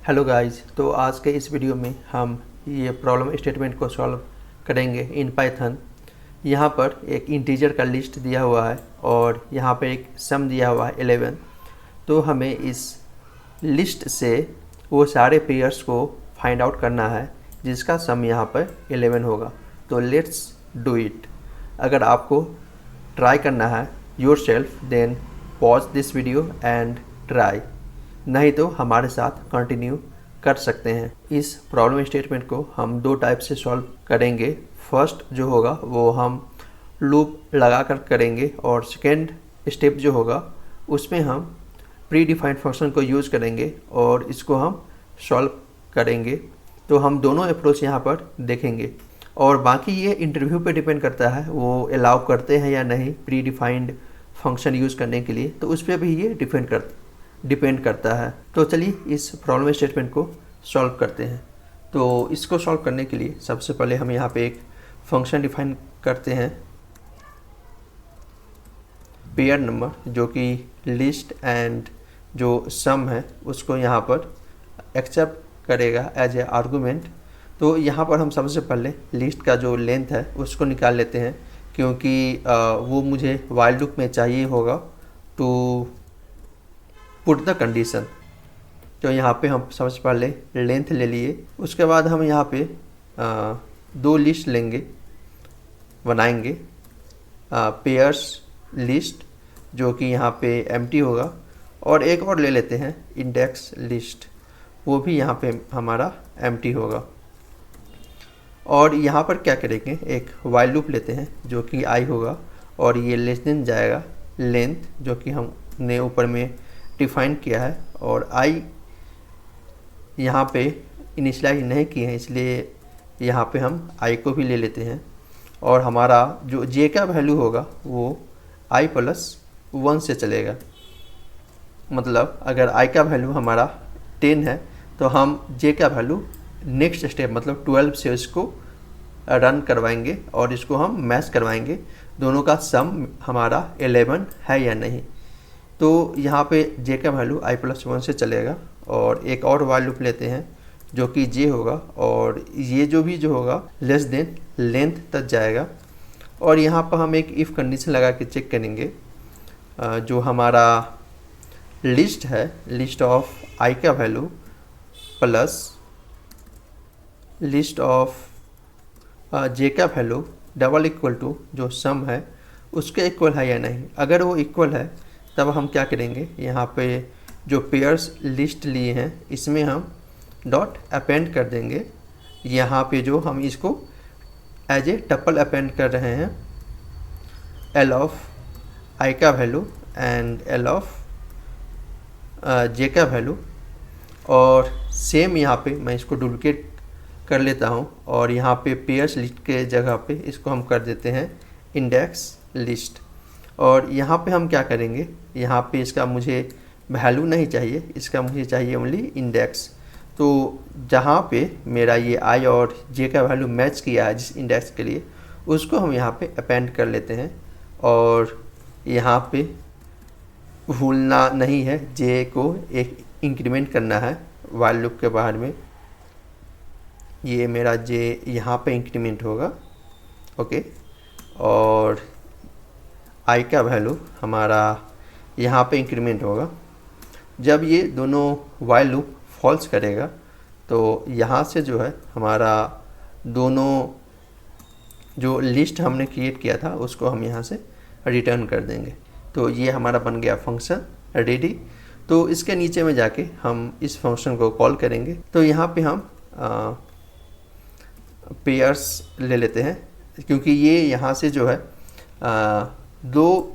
Hello guys, तो आज के इस वीडियो में हम ये प्रॉब्लम स्टेटमेंट को सॉल्व करेंगे इन पाइथन। यहाँ पर एक इंटीजर का लिस्ट दिया हुआ है और यहाँ पे एक सम दिया हुआ है 11। तो हमें इस लिस्ट से वो सारे पेयर्स को फाइंड आउट करना है जिसका सम यहाँ पर 11 होगा। तो लेट्स डू इट। अगर आपको ट्राई करना है yourself then pause this video and try, नहीं तो हमारे साथ कंटिन्यू कर सकते हैं। इस प्रॉब्लम स्टेटमेंट को हम दो टाइप से सॉल्व करेंगे। फर्स्ट जो होगा वो हम लूप लगा कर करेंगे और सेकेंड स्टेप जो होगा उसमें हम प्री डिफाइंड फंक्शन को यूज़ करेंगे और इसको हम सॉल्व करेंगे। तो हम दोनों अप्रोच यहाँ पर देखेंगे और बाकी ये इंटरव्यू पे डिपेंड करता है वो अलाउ करते हैं या नहीं प्री डिफाइंड फंक्शन यूज़ करने के लिए, तो उस पर भी ये डिपेंड करता है। तो चलिए इस प्रॉब्लम स्टेटमेंट को सॉल्व करते हैं। तो इसको सॉल्व करने के लिए सबसे पहले हम यहाँ पे एक फंक्शन डिफाइन करते हैं पेयर नंबर, जो कि लिस्ट एंड जो सम है उसको यहाँ पर एक्सेप्ट करेगा एज ए आर्गूमेंट। तो यहाँ पर हम सबसे पहले लिस्ट का जो लेंथ है उसको निकाल लेते हैं, क्योंकि वो मुझे व्हाइल लूप में चाहिए होगा टू पुट द कंडीशन। तो यहाँ पे हम सबसे पहले लेंथ ले लिए, उसके बाद हम यहाँ पे दो लिस्ट लेंगे बनाएंगे, पेयर्स लिस्ट जो कि यहाँ पे एम्प्टी होगा, और एक और ले लेते हैं इंडेक्स लिस्ट, वो भी यहाँ पे हमारा एम्प्टी होगा। और यहाँ पर क्या करेंगे, एक व्हाइल लूप लेते हैं जो कि आई होगा और ये लेस देन जाएगा लेंथ जो कि हमने ऊपर में डिफाइन किया है, और आई यहाँ पे इनिशियलाइज नहीं किए हैं इसलिए यहाँ पे हम आई को भी ले लेते हैं। और हमारा जो जे का वैल्यू होगा वो आई प्लस 1 से चलेगा। मतलब अगर आई का वैल्यू हमारा 10 है तो हम जे का वैल्यू नेक्स्ट स्टेप मतलब 12 से इसको रन करवाएंगे और इसको हम मैच करवाएंगे दोनों का सम हमारा 11 है या नहीं। तो यहाँ पे जे का वैल्यू आई प्लस 1 से चलेगा और एक और व्हाइल लूप लेते हैं जो कि जे होगा, और ये जो होगा लेस देन लेंथ तक जाएगा। और यहाँ पर हम एक इफ़ कंडीशन लगा के चेक करेंगे जो हमारा लिस्ट है, लिस्ट ऑफ आई का वैल्यू प्लस लिस्ट ऑफ जे का वैल्यू डबल इक्वल टू जो सम है उसके इक्वल है या नहीं। अगर वो इक्वल है तब हम क्या करेंगे, यहाँ पे जो पेयर्स लिस्ट लिए हैं इसमें हम डॉट अपेंड कर देंगे। यहाँ पे जो हम इसको एज ए टपल अपेंड कर रहे हैं एल ऑफ आई का वैल्यू एंड एल ऑफ जे का वैल्यू। और सेम यहाँ पे मैं इसको डुप्लिकेट कर लेता हूँ और यहाँ पे पेयर्स लिस्ट के जगह पे इसको हम कर देते हैं इंडेक्स लिस्ट। और यहाँ पे हम क्या करेंगे, यहाँ पे इसका मुझे वैल्यू नहीं चाहिए, इसका मुझे चाहिए ओनली इंडेक्स। तो जहाँ पे मेरा ये आई और जे का वैल्यू मैच किया है जिस इंडेक्स के लिए, उसको हम यहाँ पे अपेंड कर लेते हैं। और यहाँ पे भूलना नहीं है, जे को एक इंक्रीमेंट करना है व्हाइल लूप के बाहर में। ये मेरा जे यहाँ पे इंक्रीमेंट होगा, ओके। और आई का वैल्यू हमारा यहाँ पे इंक्रीमेंट होगा। जब ये दोनों व्हाइल लूप फॉल्स करेगा तो यहाँ से जो है हमारा दोनों जो लिस्ट हमने क्रिएट किया था उसको हम यहाँ से रिटर्न कर देंगे। तो ये हमारा बन गया फंक्शन रेडी। तो इसके नीचे में जाके हम इस फंक्शन को कॉल करेंगे। तो यहाँ पे हम पेयर्स ले लेते हैं, क्योंकि ये यहाँ से जो है दो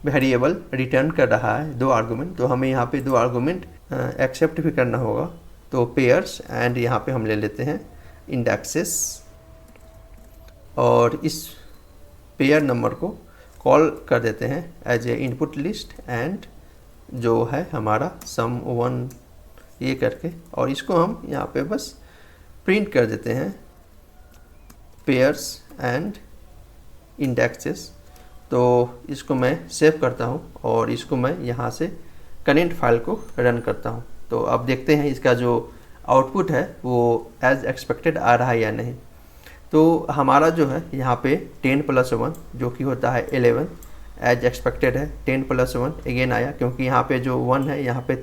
वेरिएबल रिटर्न कर रहा है, दो आर्गुमेंट। तो हमें यहाँ पे दो आर्गुमेंट एक्सेप्ट भी करना होगा। तो पेयर्स एंड यहाँ पे हम ले लेते हैं इंडेक्सेस और इस पेयर नंबर को कॉल कर देते हैं as a input list and जो है हमारा सम 1 ये करके, और इसको हम यहाँ पे बस प्रिंट कर देते हैं पेयर्स एंड इंडेक्सेस। तो इसको मैं सेव करता हूँ और इसको मैं यहाँ से करेंट फाइल को रन करता हूँ। तो अब देखते हैं इसका जो आउटपुट है वो एज एक्सपेक्टेड आ रहा है या नहीं। तो हमारा जो है यहाँ पे 10 + 1 जो कि होता है 11 एज एक्सपेक्टेड है। 10 + 1 अगेन आया, क्योंकि यहाँ पे जो 1 है यहाँ पे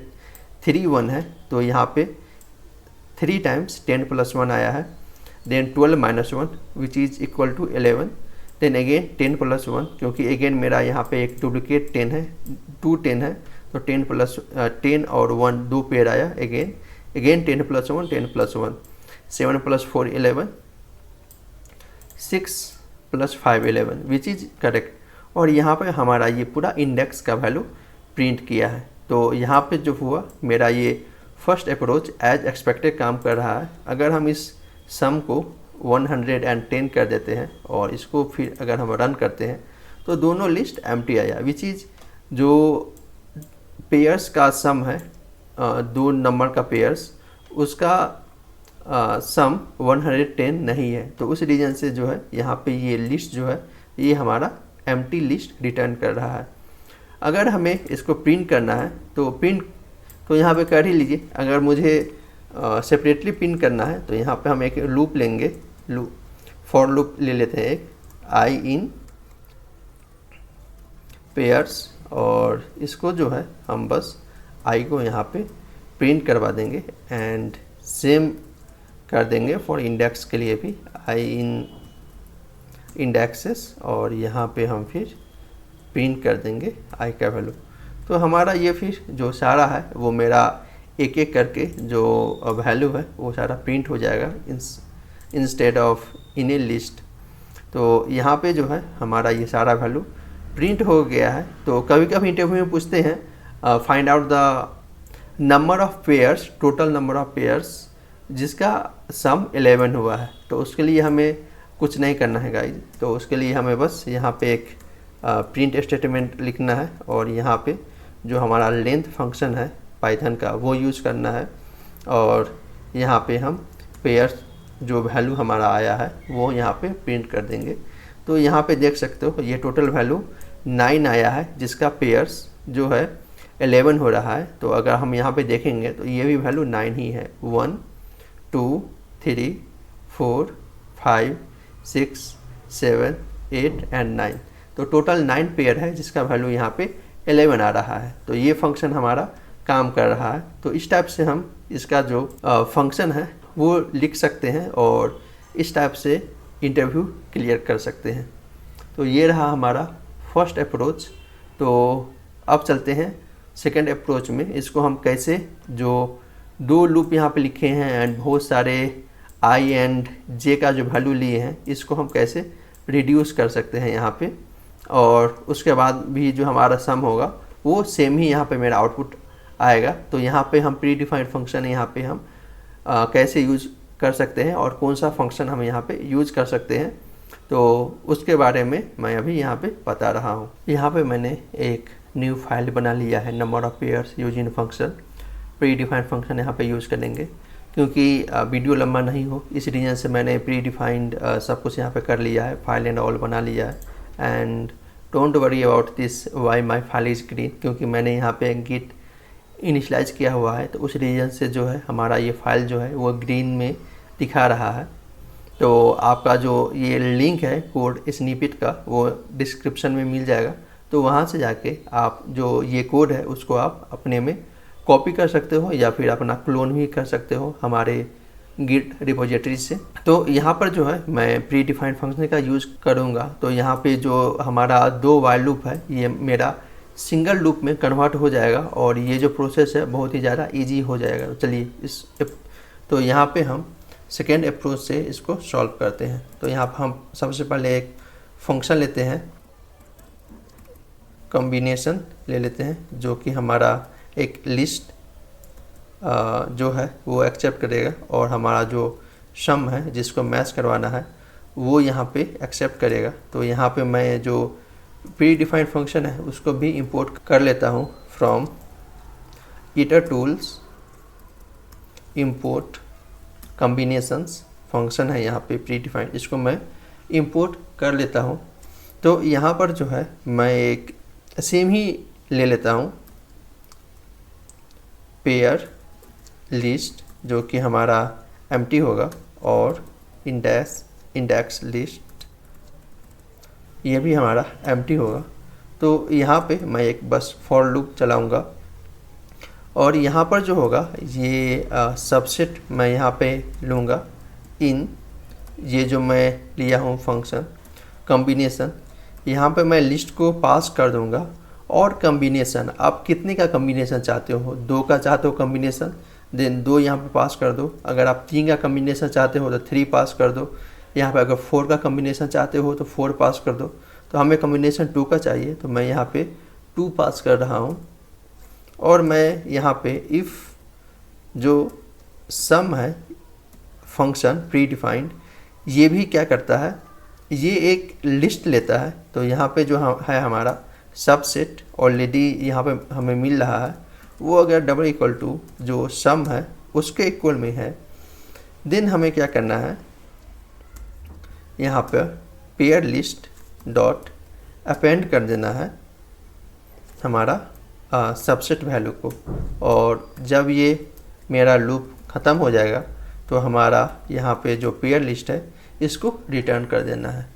3 1 है, तो यहाँ पे 3 टाइम्स 10 + 1 आया है। Then 12 - 1 which is equal to 11। Then again 10 + 1, क्योंकि अगेन मेरा यहाँ पे एक डुप्लीकेट 10 है, 2 10 है, तो 10 और 1 2 पेयर आया। Again 10 + 1 10 + 1 7 + 4 11 6 + 5 11 which is correct. और यहाँ पे हमारा ये पूरा इंडेक्स का वैल्यू प्रिंट किया है। तो यहाँ पे जो हुआ मेरा ये फर्स्ट अप्रोच एज एक्सपेक्टेड काम कर रहा है। अगर हम इस सम को 110 कर देते हैं और इसको फिर अगर हम रन करते हैं तो दोनों लिस्ट एम्प्टी आया, विच इज़ जो पेयर्स का सम है, 2 नंबर का पेयर्स, उसका सम 110 नहीं है। तो उस रीजन से जो है यहाँ पे ये लिस्ट जो है ये हमारा एम्प्टी लिस्ट रिटर्न कर रहा है। अगर हमें इसको प्रिंट करना है तो प्रिंट तो यहाँ पे कर ही लीजिए। अगर मुझे सेपरेटली प्रिंट करना है तो यहाँ पे हम एक लूप लेंगे, फॉर लूप ले लेते हैं एक, आई इन पेयर्स, और इसको जो है हम बस आई को यहाँ पे प्रिंट करवा देंगे एंड सेम कर देंगे फॉर इंडेक्स के लिए भी, आई इन इंडेक्सेस, और यहाँ पे हम फिर प्रिंट कर देंगे आई का वैल्यू। तो हमारा ये फिर जो सारा है वो मेरा एक एक करके जो वैल्यू है वो सारा प्रिंट हो जाएगा instead of in A list. तो यहाँ पे जो है हमारा ये सारा वैल्यू प्रिंट हो गया है। तो कभी कभी इंटरव्यू में पूछते हैं find out the number of pairs, total number of pairs जिसका सम 11 हुआ है। तो उसके लिए हमें कुछ नहीं करना है गाइज। तो उसके लिए हमें बस यहाँ पे एक प्रिंट स्टेटमेंट लिखना है और यहाँ पे जो हमारा लेंथ फंक्शन है पाइथन का वो यूज़ करना है, और यहाँ पे हम पेयर्स जो वैल्यू हमारा आया है वो यहाँ पे प्रिंट कर देंगे। तो यहाँ पे देख सकते हो ये टोटल वैल्यू 9 आया है, जिसका पेयर्स जो है 11 हो रहा है। तो अगर हम यहाँ पे देखेंगे तो ये भी वैल्यू 9 ही है, 1 2 3 4 5 6 7 8 एंड 9। तो टोटल 9 पेयर है जिसका वैल्यू यहाँ पे 11 आ रहा है। तो ये फंक्शन हमारा काम कर रहा है। तो इस टाइप से हम इसका जो फंक्शन है वो लिख सकते हैं और इस टाइप से इंटरव्यू क्लियर कर सकते हैं। तो ये रहा हमारा फर्स्ट अप्रोच। तो अब चलते हैं सेकंड अप्रोच में। इसको हम कैसे जो 2 लूप यहाँ पे लिखे हैं एंड बहुत सारे आई एंड जे का जो वैल्यू लिए हैं इसको हम कैसे रिड्यूस कर सकते हैं यहाँ पे, और उसके बाद भी जो हमारा सम होगा वो सेम ही यहाँ पे मेरा आउटपुट आएगा। तो यहाँ पे हम प्री डिफाइंड फंक्शन यहाँ पे हम कैसे यूज कर सकते हैं और कौन सा फंक्शन हम यहाँ पे यूज कर सकते हैं, तो उसके बारे में मैं अभी यहाँ पे बता रहा हूँ। यहाँ पे मैंने एक न्यू फाइल बना लिया है, number of pairs using function. Pre defined function यहाँ पे यूज़ करेंगे क्योंकि वीडियो लंबा नहीं हो, इस रीजन से मैंने प्री डिफाइंड सब कुछ यहाँ पे कर लिया है, फाइल एंड ऑल बना लिया है। And don't worry about this why my file is green, क्योंकि मैंने यहाँ पे गिट इनिशलाइज किया हुआ है, तो उस रीजन से जो है हमारा ये फाइल जो है वो ग्रीन में दिखा रहा है। तो आपका जो ये लिंक है कोड स्निपेट का वो डिस्क्रिप्शन में मिल जाएगा, तो वहाँ से जाके आप जो ये कोड है उसको आप अपने में कॉपी कर सकते हो या फिर अपना क्लोन भी कर सकते हो हमारे गिट रिपोजिटरी से। तो यहाँ पर जो है मैं प्री डिफाइंड फंक्शन का यूज़ करूँगा। तो यहाँ पे जो हमारा 2 वाइल लूप है ये मेरा सिंगल लूप में कन्वर्ट हो जाएगा और ये जो प्रोसेस है बहुत ही ज़्यादा इजी हो जाएगा। तो चलिए तो यहाँ पे हम सेकेंड अप्रोच से इसको सॉल्व करते हैं। तो यहाँ पर हम सबसे पहले एक फंक्शन लेते हैं, कॉम्बिनेशन ले लेते हैं, जो कि हमारा एक लिस्ट जो है वो एक्सेप्ट करेगा और हमारा जो सम है जिसको मैच करवाना है वो यहाँ पे एक्सेप्ट करेगा। तो यहाँ पे मैं जो प्री डिफाइंड फंक्शन है उसको भी इंपोर्ट कर लेता हूँ from eater tools, import combinations function है यहाँ पे प्री डिफाइंड, इसको मैं इंपोर्ट कर लेता हूँ। तो यहाँ पर जो है मैं एक सेम ही ले लेता हूँ पेयर लिस्ट जो कि हमारा एम्प्टी होगा, और इंडेक्स लिस्ट ये भी हमारा एम्प्टी होगा। तो यहाँ पे मैं एक बस फॉर लूप चलाऊँगा, और यहाँ पर जो होगा ये सबसेट मैं यहाँ पे लूँगा इन, ये जो मैं लिया हूँ फंक्शन कॉम्बिनेशन, यहाँ पे मैं लिस्ट को पास कर दूँगा। और कॉम्बिनेशन आप कितने का कॉम्बिनेशन चाहते हो, 2 का चाहते हो कॉम्बिनेशन, देन 2 यहाँ पे पास कर दो। अगर आप 3 का कॉम्बिनेशन चाहते हो तो 3 पास कर दो। यहाँ पे अगर 4 का कॉम्बिनेशन चाहते हो तो 4 पास कर दो। तो हमें कॉम्बिनेशन 2 का चाहिए, तो मैं यहाँ पे 2 पास कर रहा हूँ। और मैं यहाँ पे इफ़ जो सम है फंक्शन प्री डिफाइंड, ये भी क्या करता है, ये एक लिस्ट लेता है। तो यहाँ पे जो है हमारा सबसेट ऑलरेडी यहाँ पे हमें मिल रहा है, वो अगर डबल इक्वल टू जो सम है उसके इक्वल में है, देन हमें क्या करना है, यहाँ पर पेयर लिस्ट डॉट अपेंड कर देना है हमारा सबसेट वैल्यू को। और जब ये मेरा लूप ख़त्म हो जाएगा तो हमारा यहाँ पे जो पेयर लिस्ट है इसको रिटर्न कर देना है।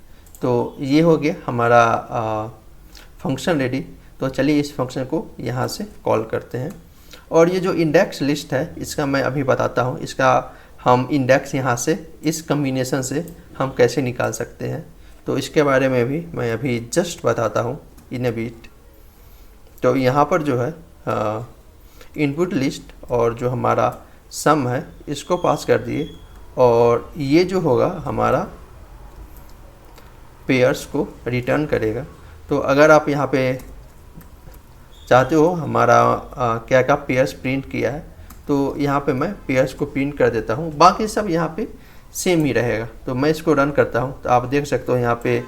तो ये हो गया हमारा फंक्शन रेडी। तो चलिए इस फंक्शन को यहाँ से कॉल करते हैं। और ये जो इंडेक्स लिस्ट है इसका मैं अभी बताता हूँ, इसका हम इंडेक्स यहाँ से इस कम्बिनेशन से हम कैसे निकाल सकते हैं, तो इसके बारे में भी मैं अभी जस्ट बताता हूँ इन ए बिट। तो यहाँ पर जो है इनपुट लिस्ट और जो हमारा सम है इसको पास कर दिए, और ये जो होगा हमारा पेयर्स को रिटर्न करेगा। तो अगर आप यहाँ पे चाहते हो हमारा क्या क्या पेयर्स प्रिंट किया है, तो यहाँ पे मैं पेयर्स को प्रिंट कर देता हूँ, बाकी सब यहाँ पे सेम ही रहेगा। तो मैं इसको रन करता हूँ, तो आप देख सकते हो यहाँ पे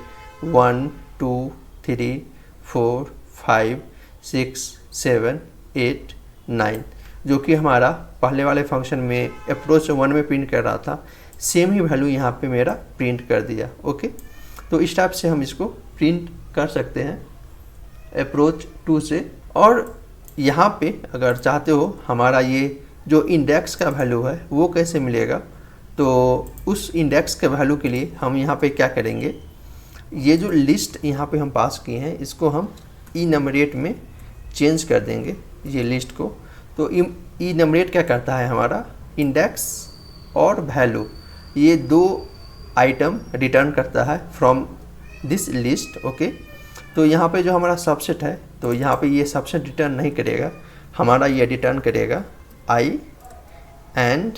1 2 3 4 5 6 7 8 9 जो कि हमारा पहले वाले फंक्शन में अप्रोच 1 में प्रिंट कर रहा था, सेम ही वैल्यू यहाँ पे मेरा प्रिंट कर दिया। ओके, तो इस टाइप से हम इसको प्रिंट कर सकते हैं अप्रोच 2 से। और यहाँ पे अगर चाहते हो हमारा ये जो इंडेक्स का वैल्यू है वो कैसे मिलेगा, तो उस इंडेक्स के वैल्यू के लिए हम यहाँ पे क्या करेंगे, ये जो लिस्ट यहाँ पे हम पास किए हैं इसको हम इनमरेट में चेंज कर देंगे ये लिस्ट को। तो इनमरेट क्या करता है, हमारा इंडेक्स और वैल्यू ये 2 आइटम रिटर्न करता है फ्रॉम दिस लिस्ट। ओके, तो यहाँ पे जो हमारा सबसेट है, तो यहाँ पे ये सबसेट रिटर्न नहीं करेगा, हमारा ये रिटर्न करेगा आई एंड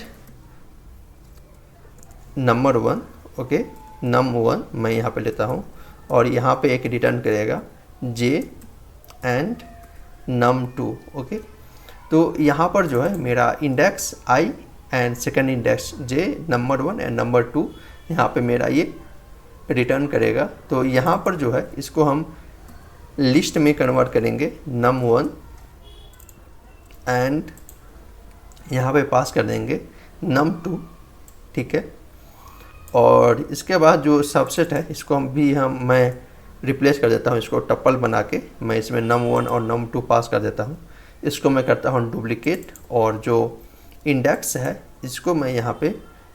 नंबर 1। ओके, num1 मैं यहाँ पे लेता हूँ, और यहाँ पे एक रिटर्न करेगा जे एंड num2। ओके, तो यहाँ पर जो है मेरा index I and second index J, number 1 and number 2 यहाँ पे मेरा ये रिटर्न करेगा। तो यहाँ पर जो है इसको हम लिस्ट में कन्वर्ट करेंगे num1 एंड यहाँ पे पास कर देंगे num2। ठीक है, और इसके बाद जो सबसेट है इसको मैं रिप्लेस कर देता हूँ, इसको टप्पल बना के मैं इसमें num1 और num2 पास कर देता हूँ। इसको मैं करता हूँ डुप्लीकेट, और जो इंडेक्स है इसको मैं यहाँ पे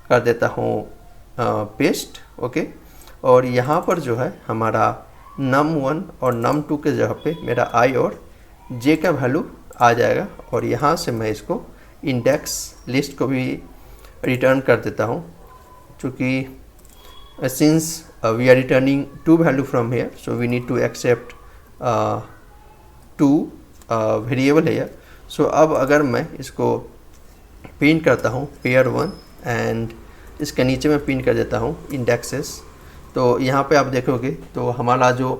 कर देता हूँ पेस्ट। ओके, और यहाँ पर जो है हमारा num1 और num2 के जगह पे मेरा i और j का वैल्यू आ जाएगा, और यहाँ से मैं इसको इंडेक्स लिस्ट को भी रिटर्न कर देता हूँ, क्योंकि since we are returning 2 value from here, so we need to accept 2 variable here। so अब अगर मैं इसको प्रिंट करता हूँ पेयर 1 एंड इसके नीचे में प्रिंट कर देता हूँ इंडेक्सेस, तो यहाँ पे आप देखोगे तो हमारा जो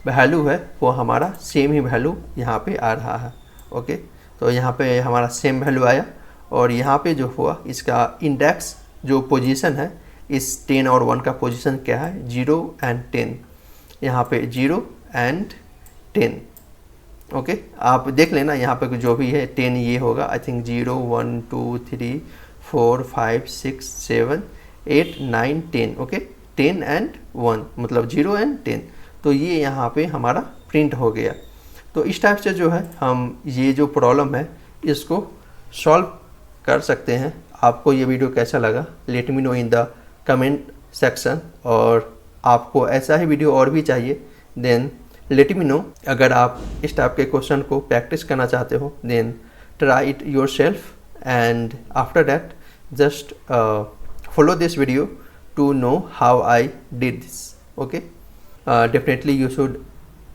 वैल्यू है वो हमारा सेम ही वैल्यू यहाँ पे आ रहा है। ओके, तो यहाँ पे हमारा सेम वैल्यू आया, और यहाँ पे जो हुआ इसका इंडेक्स जो पोजीशन है इस 10 और 1 का पोजीशन क्या है, 0 एंड 10, यहाँ पे 0 एंड 10। ओके, आप देख लेना यहाँ पे जो भी है 10 ये होगा, आई थिंक 0 1 2 3 4 5 6 7 8 9 10। ओके, 10 एंड 1 मतलब 0 एंड 10, तो ये यहाँ पे हमारा प्रिंट हो गया। तो इस टाइप से जो है हम ये जो प्रॉब्लम है इसको सॉल्व कर सकते हैं। आपको ये वीडियो कैसा लगा let me know in the comment section, और आपको ऐसा ही वीडियो और भी चाहिए देन लेट मी नो। अगर आप इस टाइप के क्वेश्चन को प्रैक्टिस करना चाहते हो then try it yourself, and after that just follow this video to know how I did this. Okay, definitely you should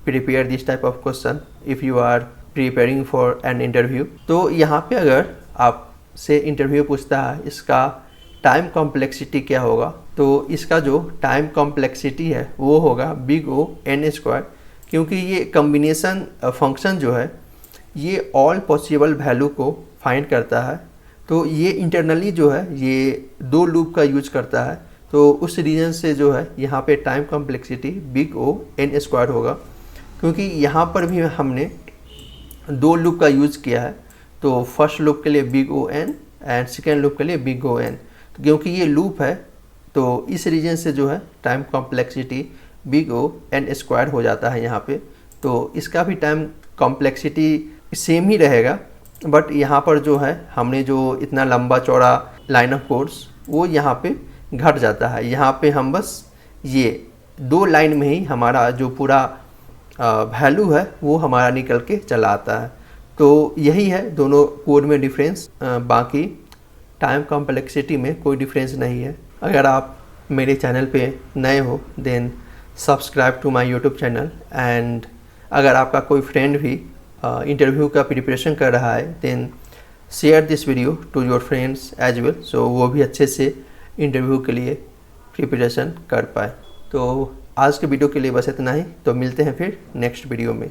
prepare this type of question if you are preparing for an interview. तो यहाँ पे अगर आपसे interview पूछता है इसका time complexity क्या होगा, तो इसका जो टाइम कॉम्प्लेक्सिटी है वो होगा बिग O n स्क्वायर, क्योंकि ये कम्बिनेशन फंक्शन जो है ये ऑल पॉसिबल वैल्यू को फाइंड करता है। तो ये इंटरनली जो है ये 2 लूप का यूज करता है, तो उस रीजन से जो है यहाँ पे time complexity big O n square होगा, क्योंकि यहाँ पर भी हमने 2 लूप का यूज किया है। तो फर्स्ट लूप के लिए big O n and second loop के लिए बिग O n, तो क्योंकि ये लूप है तो इस रीजन से जो है time complexity big O n square हो जाता है यहाँ पे। तो इसका भी टाइम कॉम्प्लेक्सिटी सेम ही रहेगा, बट यहाँ पर जो है हमने जो इतना लंबा चौड़ा लाइन ऑफ कोड्स वो यहाँ पे घट जाता है। यहाँ पे हम बस ये 2 लाइन में ही हमारा जो पूरा वैल्यू है वो हमारा निकल के चला आता है। तो यही है दोनों कोड में डिफरेंस, बाकी टाइम कॉम्प्लेक्सिटी में कोई डिफरेंस नहीं है। अगर आप मेरे चैनल पे नए हो then subscribe to my YouTube channel, and अगर आपका कोई फ्रेंड भी इंटरव्यू का प्रिपरेशन कर रहा है then share this video to your friends as well, so वो भी अच्छे से इंटरव्यू के लिए प्रिपरेशन कर पाए। तो आज के वीडियो के लिए बस इतना ही, तो मिलते हैं फिर नेक्स्ट वीडियो में।